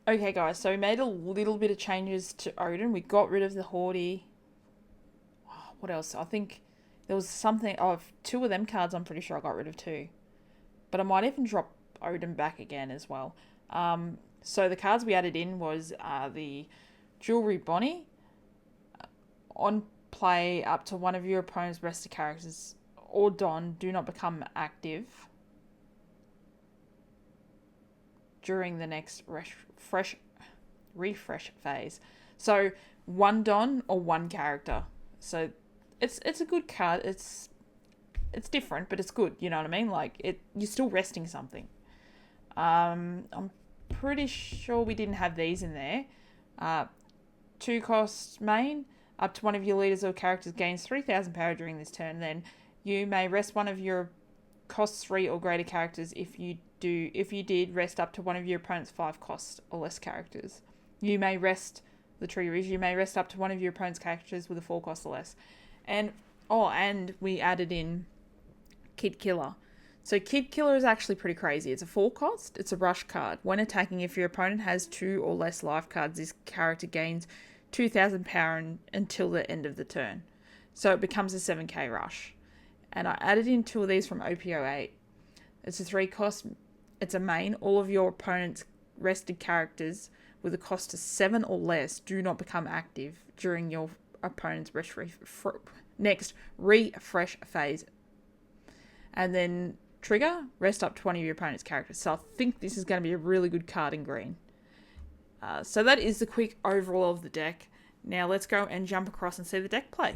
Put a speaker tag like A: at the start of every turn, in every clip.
A: Okay, guys, so we made a little bit of changes to Odin. We got rid of the Haughty. Oh, what else? I think there was something. Oh, two of them cards I'm pretty sure I got rid of too. But I might even drop Odin back again as well. So the cards we added in was the Jewelry Bonnie. On play, up to one of your opponent's rested characters or Don do not become active during the next refresh phase. So one Don or one character. So it's a good card. It's different, but it's good. You know what I mean? Like you're still resting something. I'm pretty sure we didn't have these in there. 2 cost main. Up to one of your leaders or characters gains 3,000 power during this turn. Then you may rest one of your cost 3 or greater characters if you did rest up to one of your opponent's 5 cost or less characters. You may rest up to one of your opponent's characters with a 4 cost or less. And we added in Kid Killer. So Kid Killer is actually pretty crazy. It's a 4 cost, it's a rush card. When attacking, if your opponent has 2 or less life cards, this character gains 2,000 power until the end of the turn. So it becomes a 7k rush. And I added in 2 of these from OP08. It's a 3 cost. It's a main. All of your opponent's rested characters with a cost of 7 or less do not become active during your opponent's next refresh phase. And then trigger, rest up to one of your opponent's characters. So I think this is going to be a really good card in green. So that is the quick overall of the deck. Now let's go and jump across and see the deck play.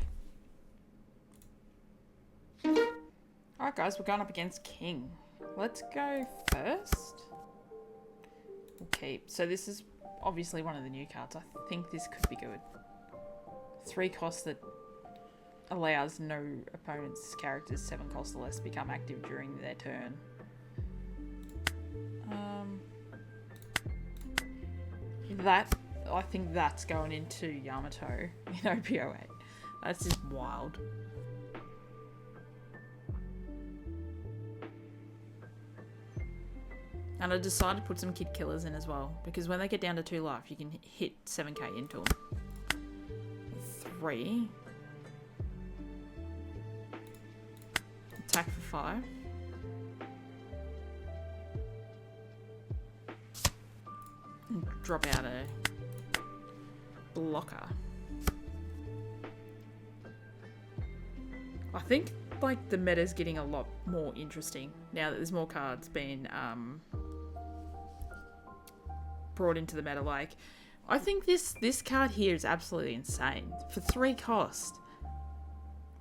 A: Alright guys, we're going up against King. Let's go first. Okay, so this is obviously one of the new cards. I think this could be good. 3 costs that allows no opponent's characters 7 costs or less to become active during their turn. I think that's going into Yamato in OP08. That's just wild. And I decided to put some Kid Killers in as well, because when they get down to 2 life, you can hit 7k into them. 3. Attack for 5. And drop out a blocker. I think like the meta's getting a lot more interesting now that there's more cards being brought into the meta. Like, I think this card here is absolutely insane. For 3 cost,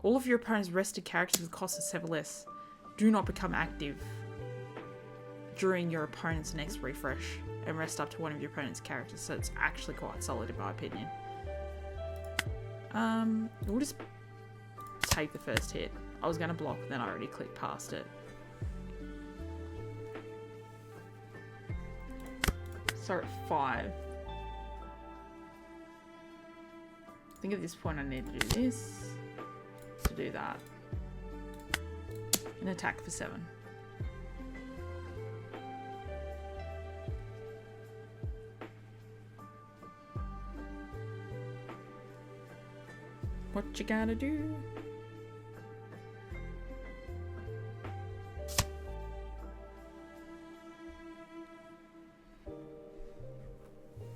A: all of your opponent's rested characters with cost of 7 less do not become active during your opponent's next refresh and rest up to one of your opponent's characters. So it's actually quite solid in my opinion. We'll just take the first hit. I was going to block, then I already clicked past it. So at 5. I think at this point I need to do this, to do that. And attack for 7. What you gotta do?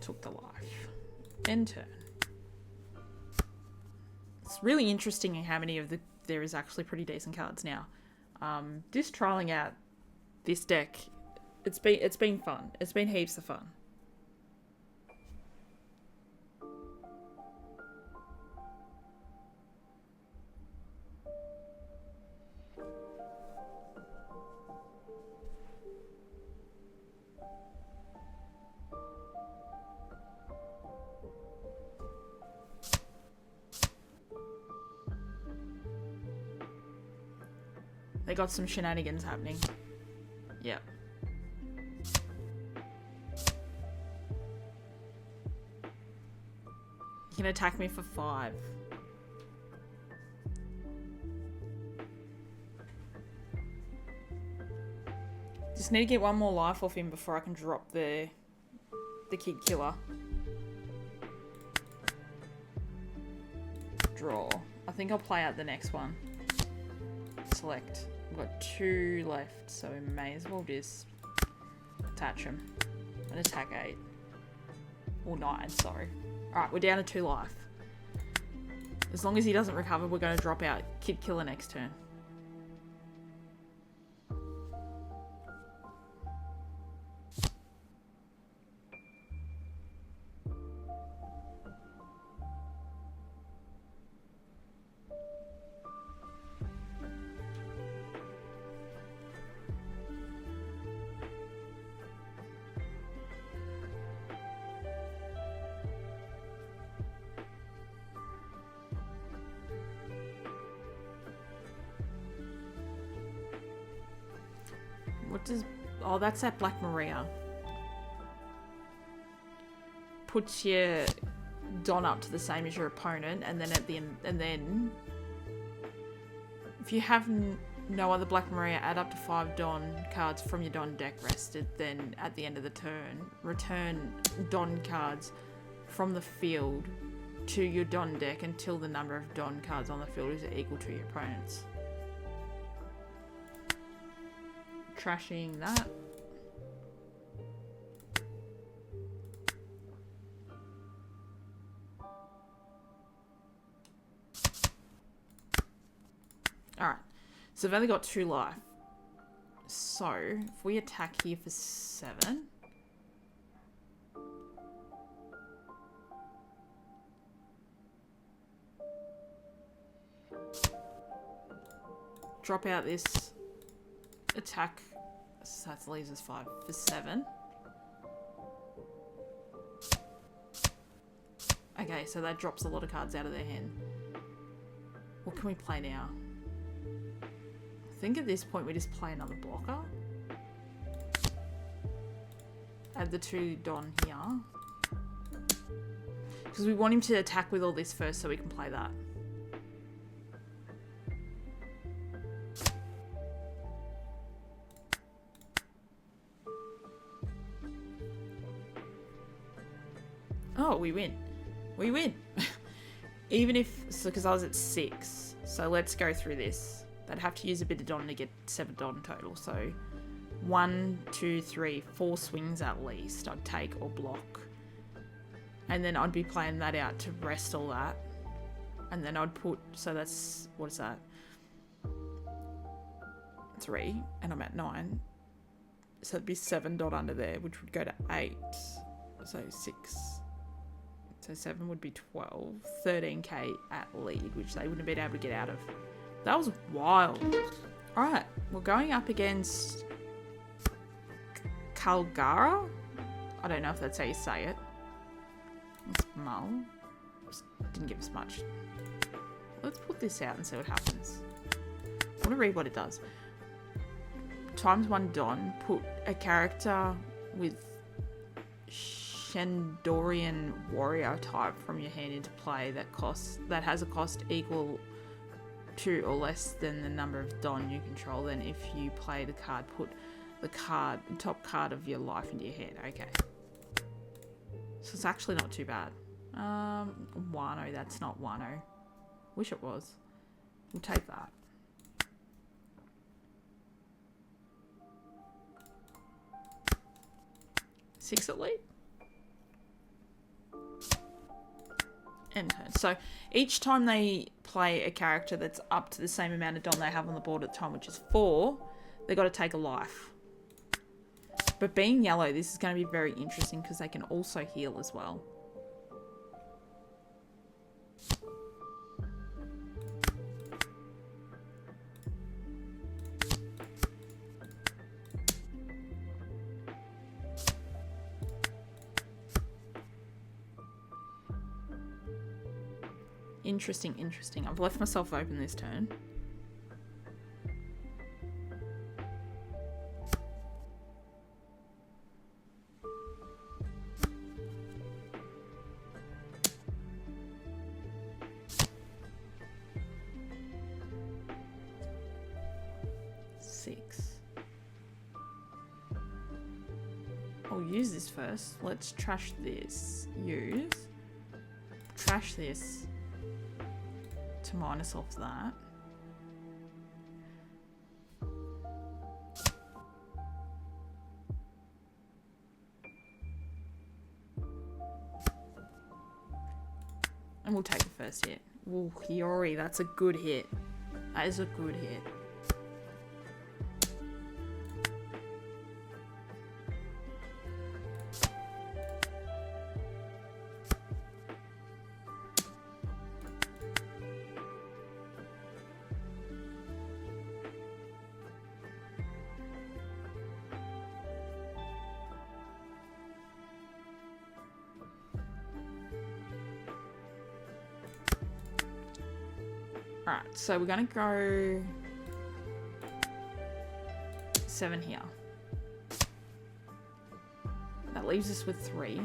A: Took the life. End turn. It's really interesting how many of there is actually pretty decent cards now. Just trialing out this deck, it's been fun. It's been heaps of fun. They got some shenanigans happening. Yep. You can attack me for 5. Just need to get one more life off him before I can drop the the Kid Killer. Draw. I think I'll play out the next one. Select. We've got 2 left, so we may as well just attach them. And attack 8. Or 9, sorry. Alright, we're down to 2 life. As long as he doesn't recover, we're going to drop out Kid Killer next turn. What does... Oh, that's that Black Maria. Puts your Don up to the same as your opponent, and then at the end... And then... If you have no other Black Maria, add up to 5 Don cards from your Don deck rested, then at the end of the turn, return Don cards from the field to your Don deck until the number of Don cards on the field is equal to your opponent's. Trashing that. Alright, so I've only got 2 life. So, if we attack here for 7... Drop out this attack, so that leaves us 5 for 7. Okay, so that drops a lot of cards out of their hand. What can we play now? I think at this point we just play another blocker. Add the 2 Don here. Because we want him to attack with all this first so we can play that. Oh, we win. We win. Even if... So, because I was at 6. So let's go through this. They'd have to use a bit of Don to get 7 Don total. So 1, 2, 3, 4 swings at least I'd take or block. And then I'd be playing that out to rest all that. And then I'd put... So that's... What is that? 3. And I'm at 9. So it'd be 7 Don under there, which would go to 8. So 6... So 7 would be 12. 13k at lead, which they wouldn't have been able to get out of. That was wild. Alright, we're going up against Kalgara? I don't know if that's how you say it. It's Mull. Just didn't give us much. Let's put this out and see what happens. I want to read what it does. ×1 Don, put a character with Shandorian warrior type from your hand into play that has a cost equal to or less than the number of Don you control. Then if you play the card, put the top card of your life into your hand. Okay. So it's actually not too bad. Wano, that's not Wano. Wish it was. We'll take that. Six at least. End turn. So each time they play a character that's up to the same amount of Don they have on the board at the time, which is 4, they got to take a life. But being yellow, this is going to be very interesting because they can also heal as well. Interesting, interesting. I've left myself open this turn. I'll use this first. Let's trash this. Use. Trash this to minus off that. And we'll take the first hit. Ooh, Hiyori, that's a good hit. That is a good hit. Alright, so we're gonna go 7 here. That leaves us with 3.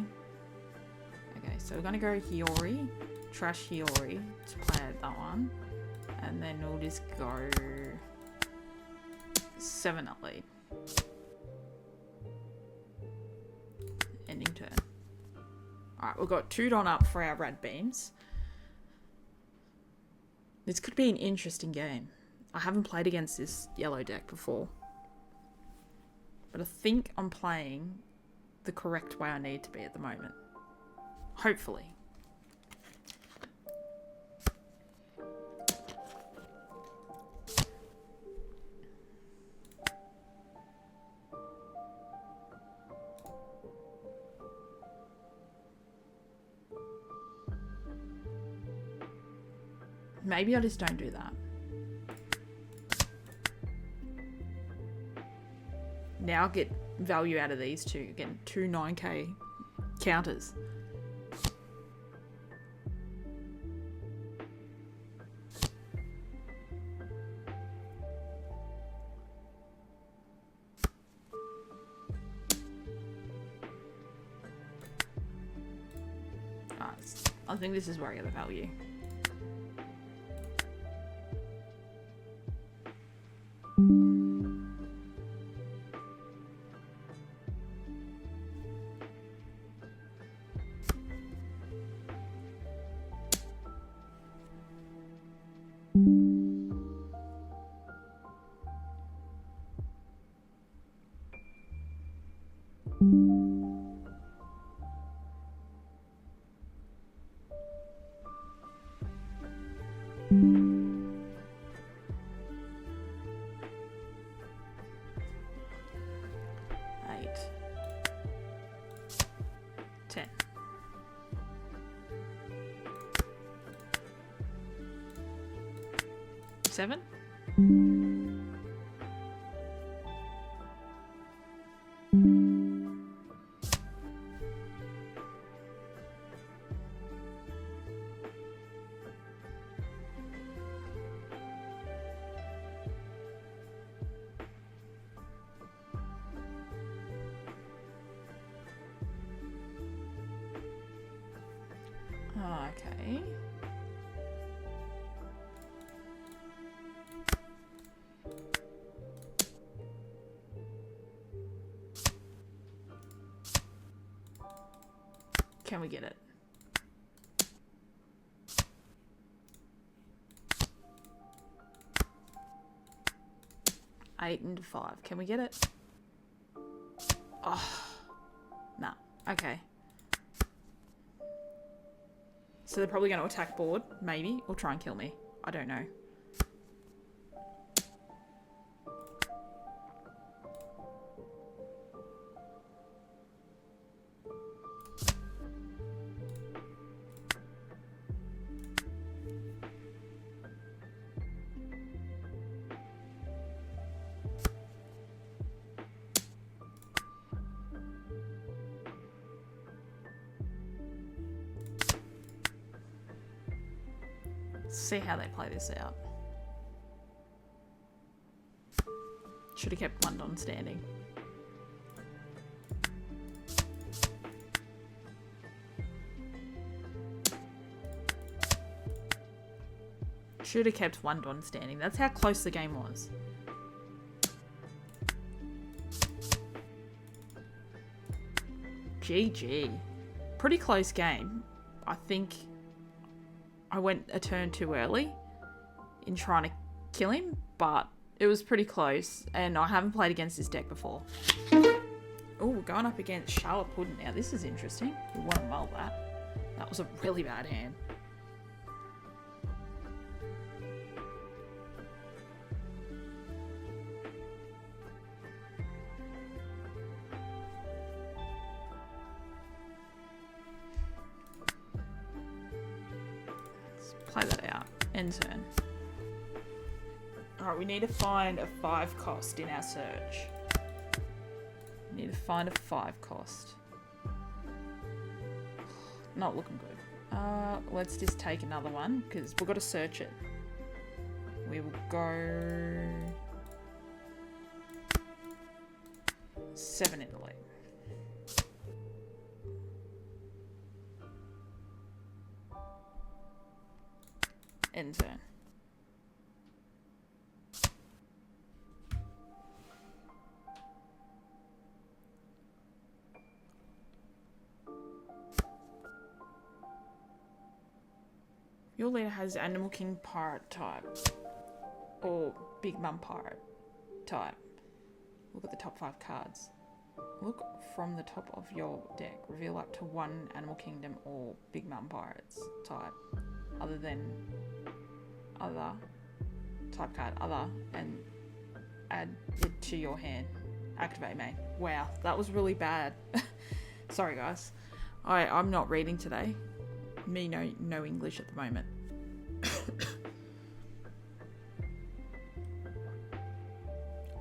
A: Okay, so we're gonna go Hiyori, trash Hiyori to play out that one. And then we'll just go 7 at lead. Ending turn. Alright, we've got 2 Don up for our red beams. This could be an interesting game. I haven't played against this yellow deck before. But I think I'm playing the correct way I need to be at the moment. Hopefully. Maybe I just don't do that. Now I'll get value out of these two. Again, 2 9k counters. I think this is where I get the value. Seven? Oh, okay. Can we get it? Eight into 5. Can we get it? Oh, no. Okay. So they're probably going to attack board, maybe, or try and kill me. I don't know. See how they play this out. Should have kept one Don standing. Should have kept one Don standing. That's how close the game was. GG. Pretty close game. I think I went a turn too early in trying to kill him, but it was pretty close, and I haven't played against this deck before. Oh, we're going up against Charlotte Puddin now. This is interesting. We want to mull that. That was a really bad hand. Let's play that out. End turn. Alright, we need to find a 5 cost in our search. We need to find a 5 cost. Not looking good. Let's just take another one, because we've got to search it. We will go 7 in the lead. End turn. Your leader has Animal King Pirate type. Or Big Mum Pirate type. Look at the top 5 cards. Look from the top of your deck. Reveal up to 1 Animal Kingdom or Big Mum Pirates type. Other than other type card. Other. And add it to your hand. Activate main. Wow, that was really bad. Sorry guys. I'm not reading today. Me no English at the moment.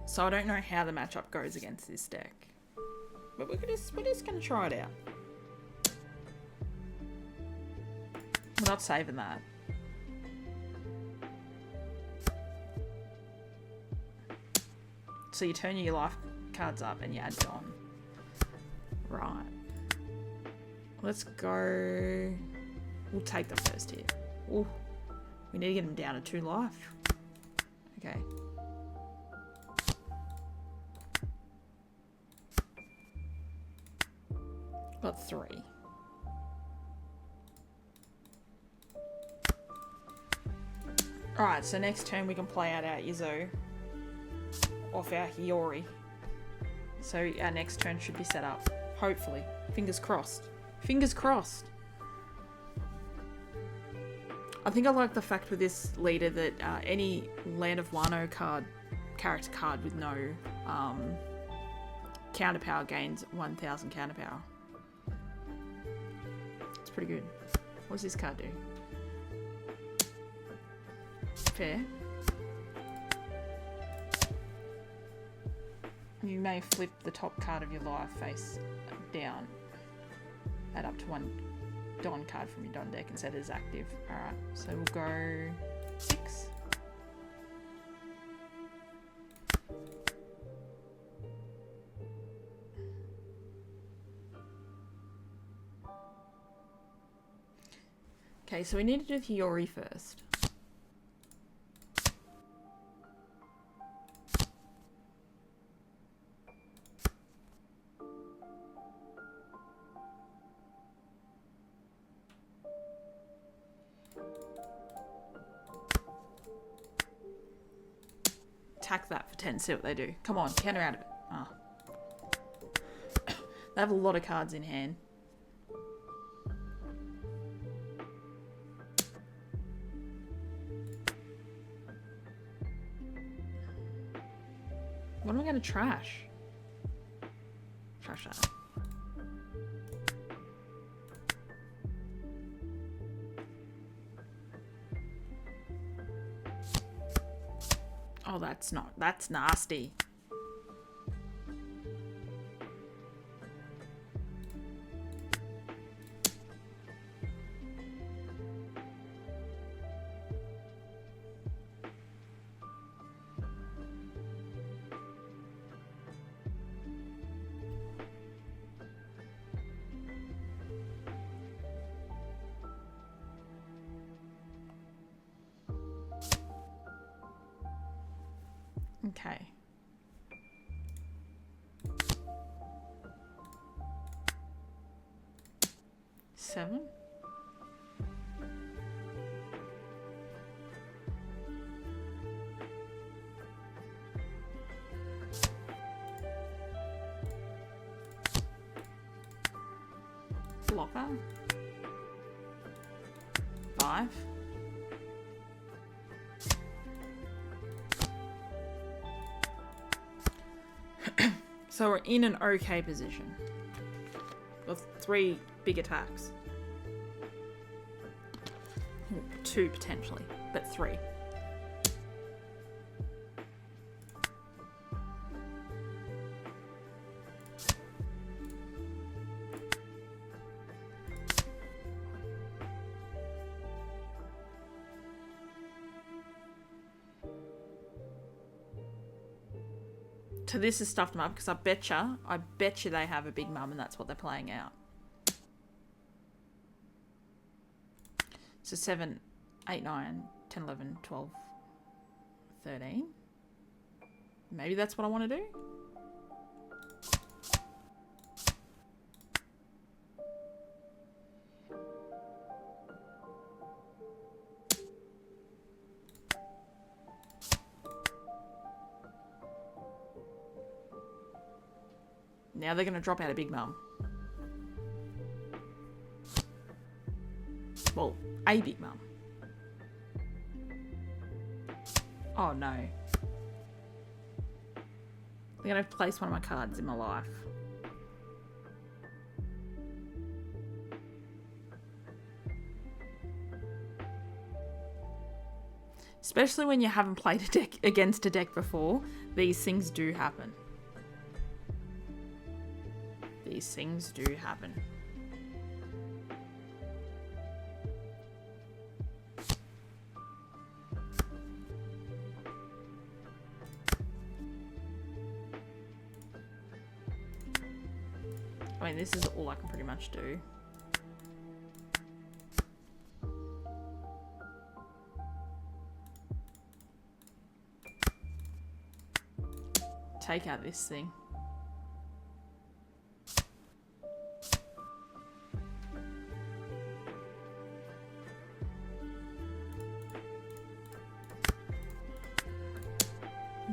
A: So I don't know how the matchup goes against this deck. But we're just gonna try it out. We're not saving that. So you turn your life cards up and you add it on. Right. Let's go. We'll take the first hit. Ooh, we need to get him down to 2 life. Okay. Got 3. Alright, so next turn we can play out our Izzo off our Hiyori. So our next turn should be set up. Hopefully. Fingers crossed. Fingers crossed. I think I like the fact with this leader that any Land of Wano character card with no counter power gains 1000 counter power. It's pretty good. What does this card do? Fair. You may flip the top card of your life face down. Add up to 1 Don card from your Don deck and set it as active. Alright, so we'll go 6. Okay, so we need to do Hiyori first. Attack that for 10, see what they do. Come on, counter out of it. Ah. They have a lot of cards in hand. What am I going to trash? Trash that. Oh, that's nasty. Okay. 7. Blocker. 5. So we're in an okay position. With 3 big attacks. 2 potentially, but 3. So this has stuffed them up because I bet you they have a big mum and that's what they're playing out. So 7, 8, 9, 10, 11, 12, 13. Maybe that's what I want to do. Now they're going to drop out a big mum. Well, a big mum. Oh no. They're going to have to place one of my cards in my life. Especially when you haven't played a deck against a deck before, these things do happen. These things do happen. I mean, this is all I can pretty much do. Take out this thing.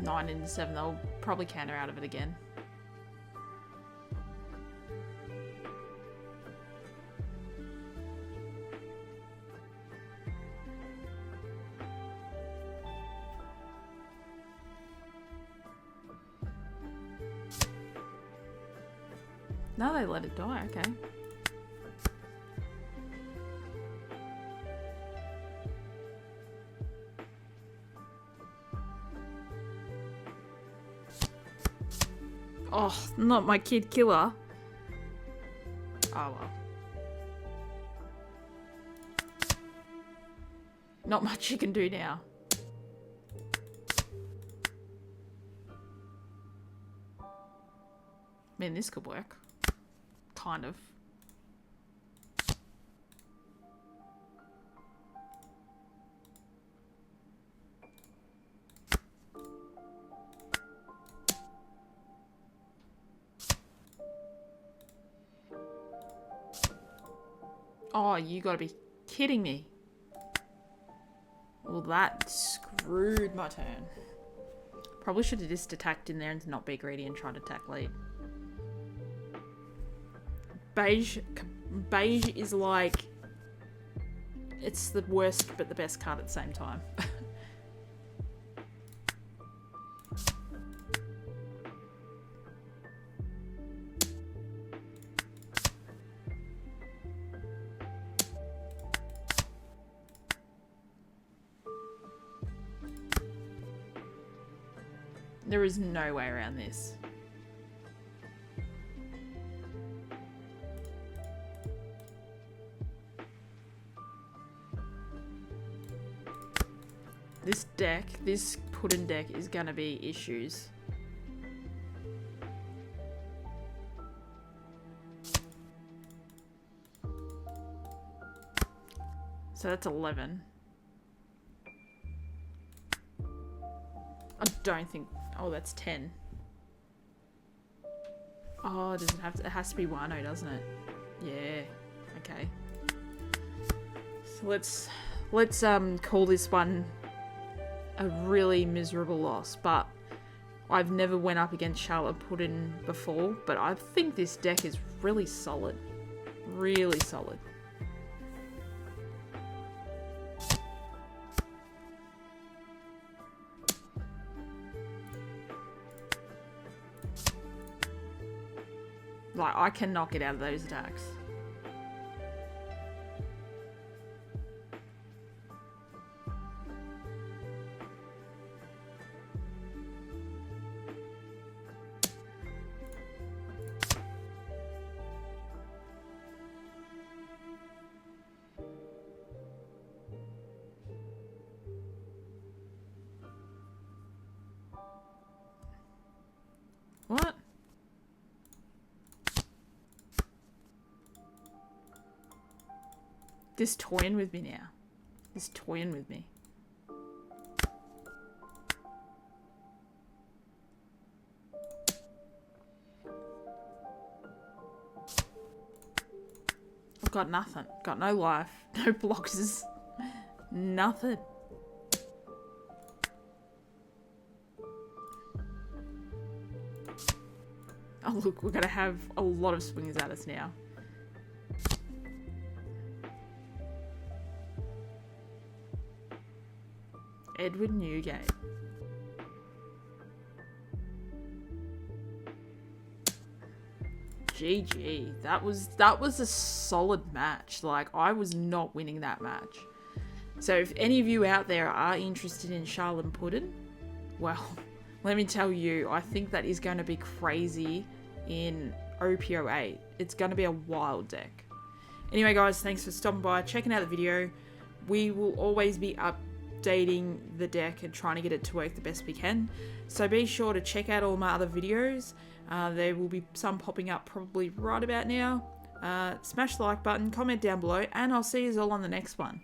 A: Nine into 7, they'll probably counter out of it again. No, they let it die, okay. Oh, not my kid killer. Oh well. Not much you can do now. I mean, this could work. Kind of. Oh, you gotta be kidding me. Well, that screwed my turn. Probably should have just attacked in there and not be greedy and tried to attack lead. Beige is like... It's the worst but the best card at the same time. There is no way around this. This deck, this Puddin deck is gonna be issues. So that's 11. I don't think... Oh, that's 10. Oh, does it have to... It has to be Wano, doesn't it? Yeah. Okay. So let's call this one a really miserable loss, but I've never went up against Charlotte Puddin before, but I think this deck is really solid. Really solid. Like, I cannot get out of those attacks. What? This toying with me now. This toying with me. I've got nothing. Got no life. No blocks. Nothing. Oh look, we're gonna have a lot of swings at us now. Edward Newgate. GG. That was a solid match. Like, I was not winning that match. So if any of you out there are interested in Charlotte Puddin, well, let me tell you, I think that is going to be crazy in OP08. It's going to be a wild deck. Anyway, guys, thanks for stopping by, checking out the video. We will always be updating the deck and trying to get it to work the best we can. So be sure to check out all my other videos. There will be some popping up probably right about now. Smash the like button, comment down below, and I'll see you all on the next one.